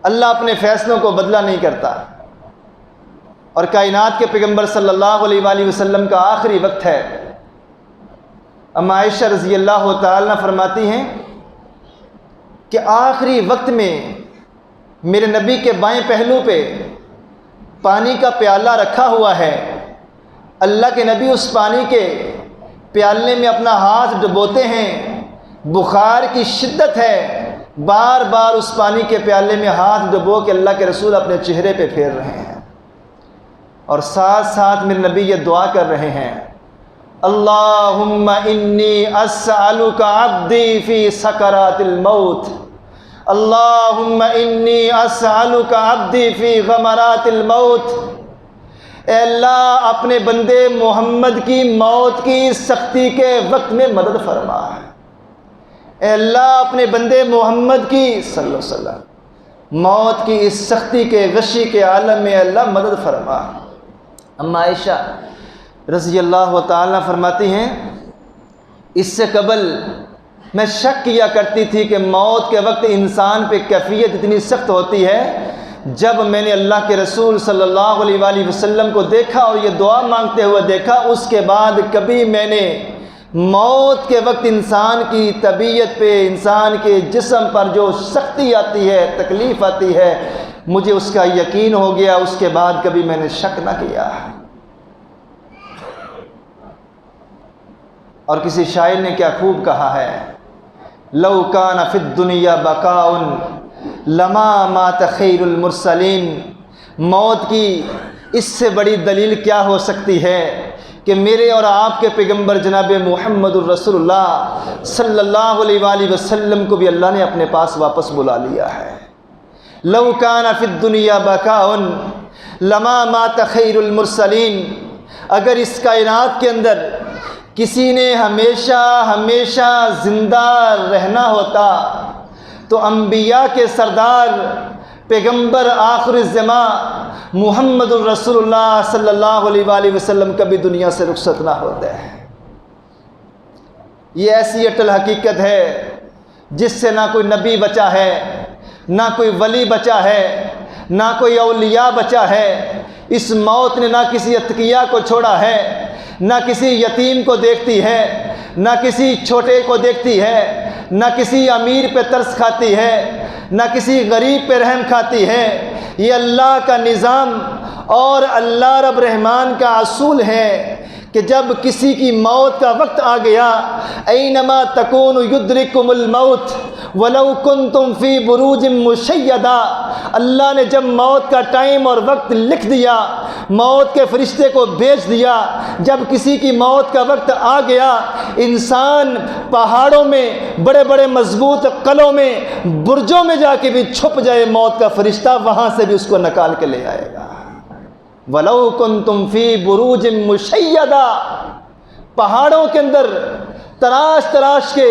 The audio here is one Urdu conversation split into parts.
اللہ اپنے فیصلوں کو بدلہ نہیں کرتا، اور کائنات کے پیغمبر صلی اللہ علیہ وآلہ وسلم کا آخری وقت ہے۔ اما عائشہ رضی اللہ تعالیٰ فرماتی ہیں کہ آخری وقت میں میرے نبی کے بائیں پہلو پہ پانی کا پیالہ رکھا ہوا ہے، اللہ کے نبی اس پانی کے پیالے میں اپنا ہاتھ ڈبوتے ہیں، بخار کی شدت ہے، بار بار اس پانی کے پیالے میں ہاتھ ڈبو کے اللہ کے رسول اپنے چہرے پہ پھیر رہے ہیں، اور ساتھ ساتھ میرے نبی یہ دعا کر رہے ہیں، اللہم انی اسألک عبدی فی سکرات الموت، اللہم انی اسألک عبدی فی غمرات الموت۔ اے اللہ اپنے بندے محمد کی موت کی سختی کے وقت میں مدد فرما، اے اللہ اپنے بندے محمد کی صلی اللہ علیہ وسلم موت کی اس سختی کے غشی کے عالم میں اللہ مدد فرما۔ اما عائشہ رضی اللہ تعالیٰ فرماتی ہیں اس سے قبل میں شک کیا کرتی تھی کہ موت کے وقت انسان پہ کیفیت اتنی سخت ہوتی ہے، جب میں نے اللہ کے رسول صلی اللہ علیہ وآلہ وسلم کو دیکھا اور یہ دعا مانگتے ہوئے دیکھا، اس کے بعد کبھی میں نے موت کے وقت انسان کی طبیعت پہ، انسان کے جسم پر جو سختی آتی ہے، تکلیف آتی ہے، مجھے اس کا یقین ہو گیا، اس کے بعد کبھی میں نے شک نہ کیا۔ اور کسی شاعر نے کیا خوب کہا ہے، لو کان فی الدنیا بقاء لما مات خیر المرسلین۔ موت کی اس سے بڑی دلیل کیا ہو سکتی ہے کہ میرے اور آپ کے پیغمبر جناب محمد الرسول اللہ صلی اللہ علیہ وآلہ وسلم کو بھی اللہ نے اپنے پاس واپس بلا لیا ہے۔ لو کان فی الدنیا بقاء لما مات خیر المرسلین۔ اگر اس کائنات کے اندر کسی نے ہمیشہ ہمیشہ زندہ رہنا ہوتا تو انبیاء کے سردار پیغمبر آخر الزمان محمد الرسول اللہ صلی اللہ علیہ وآلہ وسلم کبھی دنیا سے رخصت نہ ہوتے ہیں۔ یہ ایسی اٹل حقیقت ہے جس سے نہ کوئی نبی بچا ہے، نہ کوئی ولی بچا ہے، نہ کوئی اولیاء بچا ہے۔ اس موت نے نہ کسی اتقیاء کو چھوڑا ہے، نہ کسی یتیم کو دیکھتی ہے، نہ کسی چھوٹے کو دیکھتی ہے، نہ کسی امیر پہ ترس کھاتی ہے، نہ کسی غریب پہ رحم کھاتی ہے۔ یہ اللہ کا نظام اور اللہ رب رحمان کا اصول ہے کہ جب کسی کی موت کا وقت آ گیا، اینما تکون یدرککم الموت ولو کنتم فی بروج مشیدہ، اللہ نے جب موت کا ٹائم اور وقت لکھ دیا، موت کے فرشتے کو بھیج دیا، جب کسی کی موت کا وقت آ گیا، انسان پہاڑوں میں، بڑے بڑے مضبوط قلعوں میں، برجوں میں جا کے بھی چھپ جائے، موت کا فرشتہ وہاں سے بھی اس کو نکال کے لے آئے گا۔ وَلَوْ كُنْتُمْ فِي بُرُوجٍ مُشَيَّدَةٍ، پہاڑوں کے اندر تراش تراش کے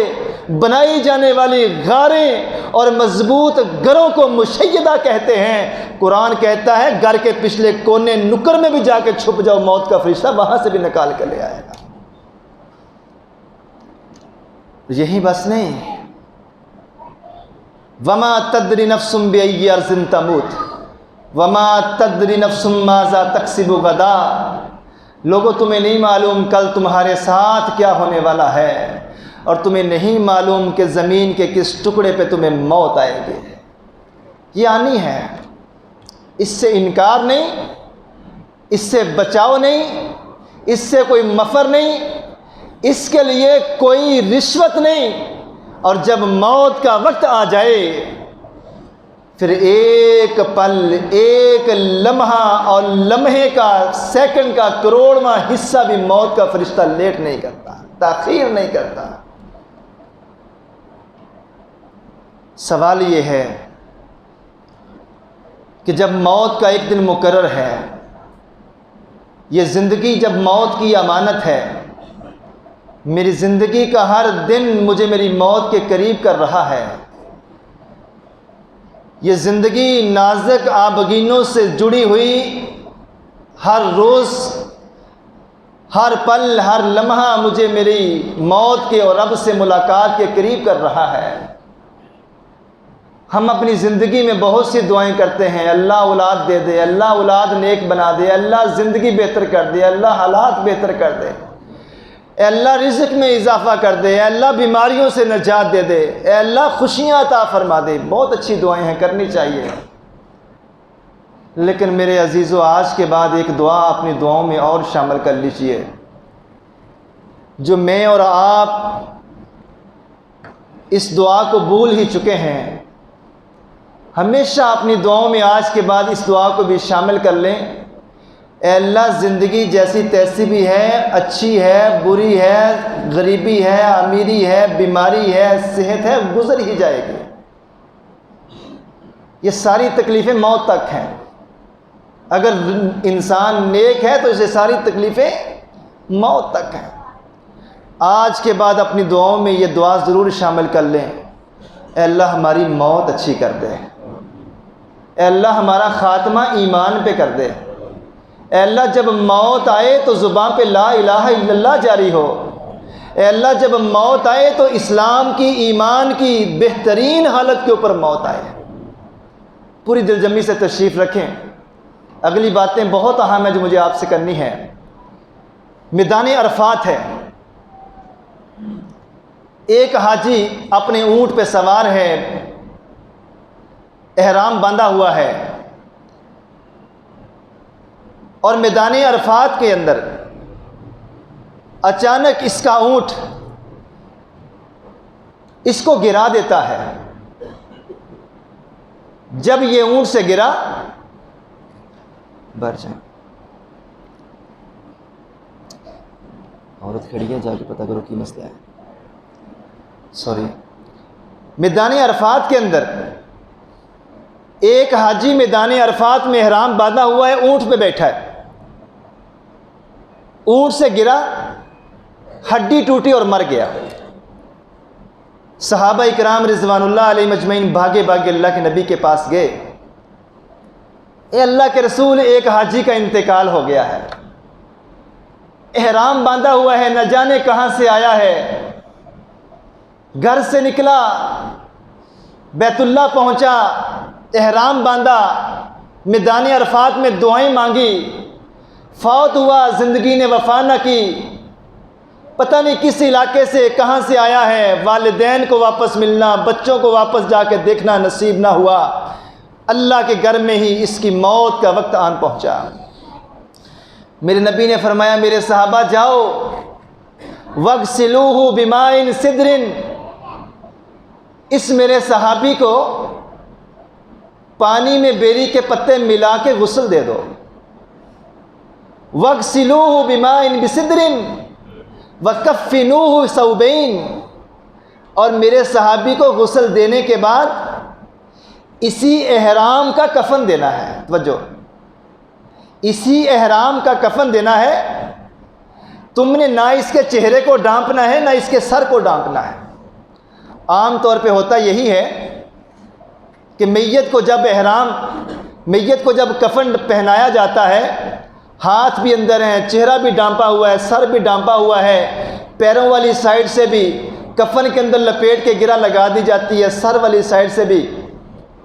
بنائی جانے والی غاریں اور مضبوط گھروں کو مشیدہ کہتے ہیں۔ قرآن کہتا ہے گھر کے پچھلے کونے نکر میں بھی جا کے چھپ جاؤ، موت کا فرشتہ وہاں سے بھی نکال کے لے آئے گا۔ یہی بس نہیں، وَمَا تَدْرِ نَفْسٌ بِأَيِّ أَرْضٍ تَمُوتُ وَمَا تَدْرِ نَفْسٌ مَاذَا تَكْسِبُ غَدًا۔ لوگوں تمہیں نہیں معلوم کل تمہارے ساتھ کیا ہونے والا ہے، اور تمہیں نہیں معلوم کہ زمین کے کس ٹکڑے پہ تمہیں موت آئے گی۔ یہ آنی ہے، اس سے انکار نہیں، اس سے بچاؤ نہیں، اس سے کوئی مفر نہیں، اس کے لیے کوئی رشوت نہیں۔ اور جب موت کا وقت آ جائے پھر ایک پل، ایک لمحہ اور لمحے کا، سیکنڈ کا کروڑواں حصہ بھی موت کا فرشتہ لیٹ نہیں کرتا، تاخیر نہیں کرتا۔ سوال یہ ہے کہ جب موت کا ایک دن مقرر ہے، یہ زندگی جب موت کی امانت ہے، میری زندگی کا ہر دن مجھے میری موت کے قریب کر رہا ہے، یہ زندگی نازک آبگینوں سے جڑی ہوئی ہر روز، ہر پل، ہر لمحہ مجھے میری موت کے اور رب سے ملاقات کے قریب کر رہا ہے۔ ہم اپنی زندگی میں بہت سی دعائیں کرتے ہیں، اللہ اولاد دے دے، اللہ اولاد نیک بنا دے، اللہ زندگی بہتر کر دے، اللہ حالات بہتر کر دے، اے اللہ رزق میں اضافہ کر دے، اے اللہ بیماریوں سے نجات دے دے، اے اللہ خوشیاں عطا فرما دے۔ بہت اچھی دعائیں ہیں، کرنی چاہیے۔ لیکن میرے عزیزو، آج کے بعد ایک دعا اپنی دعاؤں میں اور شامل کر لیجئے، جو میں اور آپ اس دعا کو بھول ہی چکے ہیں۔ ہمیشہ اپنی دعاؤں میں آج کے بعد اس دعا کو بھی شامل کر لیں۔ اے اللہ زندگی جیسی تیسی بھی ہے، اچھی ہے، بری ہے، غریبی ہے، امیری ہے، بیماری ہے، صحت ہے، گزر ہی جائے گی۔ یہ ساری تکلیفیں موت تک ہیں۔ اگر انسان نیک ہے تو اسے ساری تکلیفیں موت تک ہیں۔ آج کے بعد اپنی دعاؤں میں یہ دعا ضرور شامل کر لیں، اے اللہ ہماری موت اچھی کر دے، اے اللہ ہمارا خاتمہ ایمان پہ کر دے، اے اللہ جب موت آئے تو زبان پہ لا الہ الا اللہ جاری ہو، اے اللہ جب موت آئے تو اسلام کی، ایمان کی بہترین حالت کے اوپر موت آئے۔ پوری دلجمی سے تشریف رکھیں۔ اگلی باتیں بہت اہم ہیں جو مجھے آپ سے کرنی ہے۔ میدان عرفات ہے، ایک حاجی اپنے اونٹ پہ سوار ہے، احرام باندھا ہوا ہے، اور میدان عرفات کے اندر اچانک اس کا اونٹ اس کو گرا دیتا ہے۔ جب یہ اونٹ سے گرا، بر جائیں، عورت کھڑی ہے، جا کے پتہ کرو کی مسئلہ ہے۔ میدان عرفات کے اندر ایک حاجی میدان عرفات میں احرام باندھا ہوا ہے، اونٹ پہ بیٹھا ہے، اونٹ سے گرا، ہڈی ٹوٹی اور مر گیا۔ صحابہ اکرام رضوان اللہ علیہ مجمعین بھاگے بھاگے اللہ کے نبی کے پاس گئے، اے اللہ کے رسول، ایک حاجی کا انتقال ہو گیا ہے، احرام باندھا ہوا ہے، نہ جانے کہاں سے آیا ہے، گھر سے نکلا، بیت اللہ پہنچا، احرام باندھا، میدان عرفات میں دعائیں مانگی، فوت ہوا، زندگی نے وفا نہ کی، پتہ نہیں کس علاقے سے کہاں سے آیا ہے، والدین کو واپس ملنا، بچوں کو واپس جا کے دیکھنا نصیب نہ ہوا، اللہ کے گھر میں ہی اس کی موت کا وقت آن پہنچا۔ میرے نبی نے فرمایا، میرے صحابہ جاؤ، وَغْسِلُوهُ بِمَاءٍ سِدْرٍ، اس میرے صحابی کو پانی میں بیری کے پتے ملا کے غسل دے دو۔ وَغْسِلُوهُ بِمَاءٍ بِسِدْرٍ وَكَفِّنُوهُ ثَوْبَيْنِ، اور میرے صحابی کو غسل دینے کے بعد اسی احرام کا کفن دینا ہے۔ توجہ، اسی احرام کا کفن دینا ہے۔ تم نے نہ اس کے چہرے کو ڈانپنا ہے، نہ اس کے سر کو ڈانپنا ہے۔ عام طور پہ ہوتا یہی ہے کہ میت کو جب کفن پہنایا جاتا ہے، ہاتھ بھی اندر ہیں، چہرہ بھی ڈانپا ہوا ہے، سر بھی ڈانپا ہوا ہے، پیروں والی سائڈ سے بھی کفن کے اندر لپیٹ کے گرہ لگا دی جاتی ہے، سر والی سائڈ سے بھی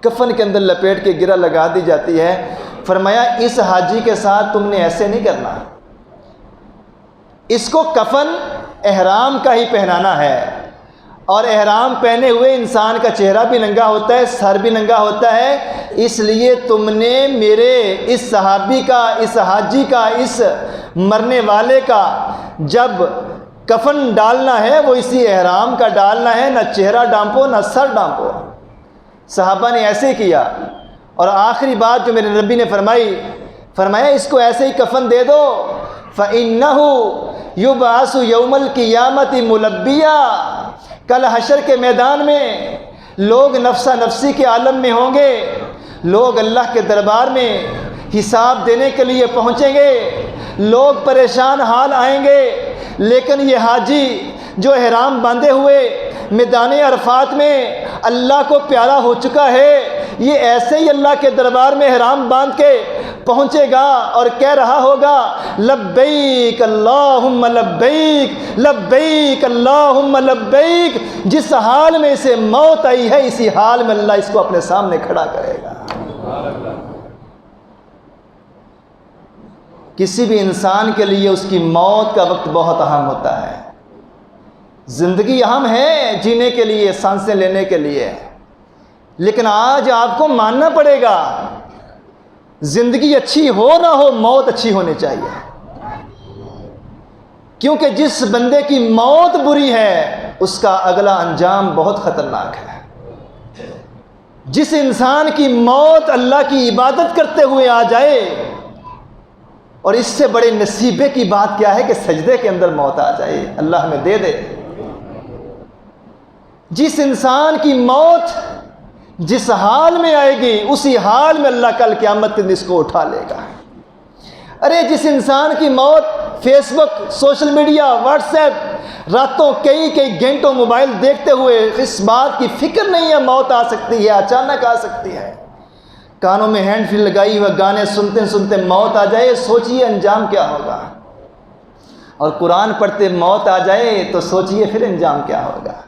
کفن کے اندر لپیٹ کے گرہ لگا دی جاتی ہے۔ فرمایا اس حاجی کے ساتھ تم نے ایسے نہیں کرنا، اس کو کفن احرام کا ہی پہنانا ہے، اور احرام پہنے ہوئے انسان کا چہرہ بھی ننگا ہوتا ہے، سر بھی ننگا ہوتا ہے، اس لیے تم نے میرے اس صحابی کا، اس حاجی کا، اس مرنے والے کا جب کفن ڈالنا ہے وہ اسی احرام کا ڈالنا ہے، نہ چہرہ ڈانپو نہ سر ڈانپو۔ صحابہ نے ایسے کیا، اور آخری بات جو میرے نبی نے فرمایا اس کو ایسے ہی کفن دے دو، فَإِنَّهُ يُبْعَثُ يَوْمَ الْقِيَامَةِ مُلَبِّيًا، کل حشر کے میدان میں لوگ نفسا نفسی کے عالم میں ہوں گے، لوگ اللہ کے دربار میں حساب دینے کے لیے پہنچیں گے، لوگ پریشان حال آئیں گے، لیکن یہ حاجی جو احرام باندھے ہوئے میدان عرفات میں اللہ کو پیارا ہو چکا ہے، یہ ایسے ہی اللہ کے دربار میں احرام باندھ کے پہنچے گا اور کہہ رہا ہوگا لبیک اللہم لبیک لبیک اللہم لبیک. جس حال میں اسے موت آئی ہے اسی حال میں اللہ اس کو اپنے سامنے کھڑا کرے گا. کسی بھی انسان کے لیے اس کی موت کا وقت بہت اہم ہوتا ہے. زندگی اہم ہے جینے کے لیے، سانسیں لینے کے لیے، لیکن آج آپ کو ماننا پڑے گا زندگی اچھی ہو نہ ہو موت اچھی ہونی چاہیے. کیونکہ جس بندے کی موت بری ہے اس کا اگلا انجام بہت خطرناک ہے. جس انسان کی موت اللہ کی عبادت کرتے ہوئے آ جائے، اور اس سے بڑے نصیبے کی بات کیا ہے کہ سجدے کے اندر موت آ جائے، اللہ ہمیں دے دے. جس انسان کی موت جس حال میں آئے گی اسی حال میں اللہ کل قیامت کے دن اس کو اٹھا لے گا. ارے جس انسان کی موت فیس بک، سوشل میڈیا، واٹس ایپ، راتوں کئی گھنٹوں موبائل دیکھتے ہوئے اس بات کی فکر نہیں ہے موت آ سکتی ہے، اچانک آ سکتی ہے، کانوں میں ہینڈ فری لگائی ہوئے گانے سنتے سنتے موت آ جائے، سوچئے انجام کیا ہوگا. اور قرآن پڑھتے موت آ جائے تو سوچئے پھر انجام کیا ہوگا.